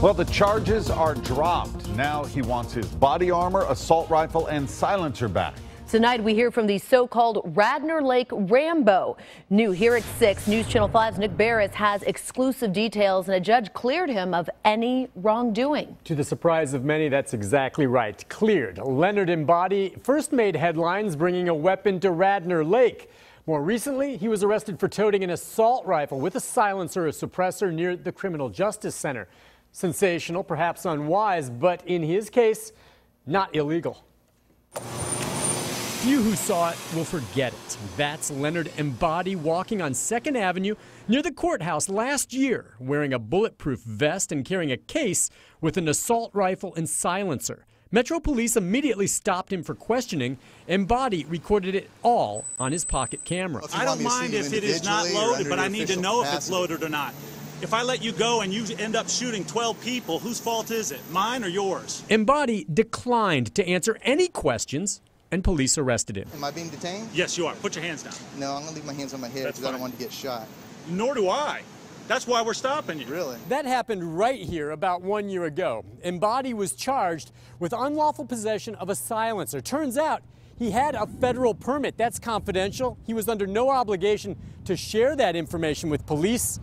Well, the charges are dropped. Now he wants his body armor, assault rifle, and silencer back. Tonight, we hear from the so-called Radnor Lake Rambo. New here at 6, News Channel 5's Nick Barris has exclusive details, and a judge cleared him of any wrongdoing. To the surprise of many, that's exactly right. Cleared. Leonard Embody first made headlines bringing a weapon to Radnor Lake. More recently, he was arrested for toting an assault rifle with a silencer or suppressor near the Criminal Justice Center. Sensational, perhaps unwise, but in his case, not illegal. Few who saw it will forget it. That's Leonard Embody walking on 2nd Avenue near the courthouse last year, wearing a bulletproof vest and carrying a case with an assault rifle and silencer. Metro Police immediately stopped him for questioning. Embody recorded it all on his pocket camera. I don't mind if it is not loaded, but I need to know if it's loaded or not. If I let you go and you end up shooting 12 people, whose fault is it? Mine or yours? Embody declined to answer any questions, and police arrested him. Am I being detained? Yes, you are. Put your hands down. No, I'm going to leave my hands on my head because I don't want to get shot. Nor do I. That's why we're stopping you. Really? That happened right here about 1 year ago. Embody was charged with unlawful possession of a silencer. Turns out he had a federal permit. That's confidential. He was under no obligation to share that information with police,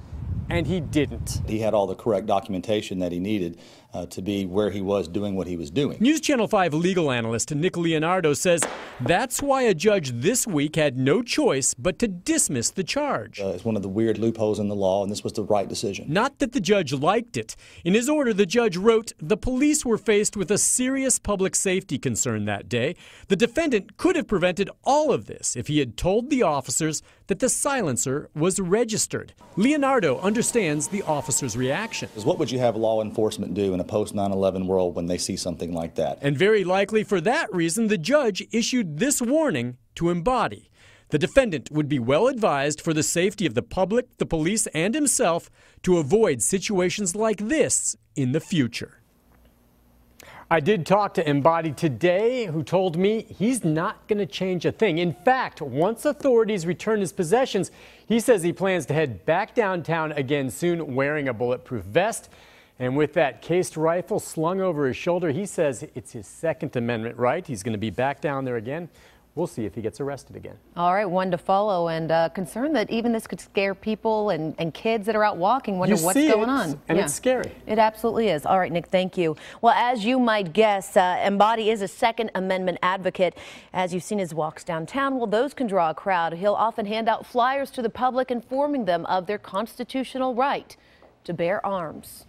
and he didn't. He had all the correct documentation that he needed to be where he was doing what he was doing. News Channel 5 legal analyst Nick Leonardo says that's why a judge this week had no choice but to dismiss the charge. It's one of the weird loopholes in the law, and this was the right decision. Not that the judge liked it. In his order, the judge wrote, the police were faced with a serious public safety concern that day. The defendant could have prevented all of this if he had told the officers that the silencer was registered. Leonardo understands the officer's reaction. What would you have law enforcement do in a post 9/11 world when they see something like that? And very likely for that reason, the judge issued this warning to Embody. The defendant would be well advised for the safety of the public, the police, and himself to avoid situations like this in the future. I did talk to Embody today, who told me he's not going to change a thing. In fact, once authorities return his possessions, he says he plans to head back downtown again soon wearing a bulletproof vest. And with that cased rifle slung over his shoulder, he says it's his Second Amendment right. He's going to be back down there again. We'll see if he gets arrested again. All right, one to follow, and concerned that even this could scare people and kids that are out walking, wonder what's going on. And it's scary. It absolutely is. All right, Nick, thank you. Well, as you might guess, Embody is a Second Amendment advocate. As you've seen his walks downtown, well, those can draw a crowd. He'll often hand out flyers to the public informing them of their constitutional right to bear arms.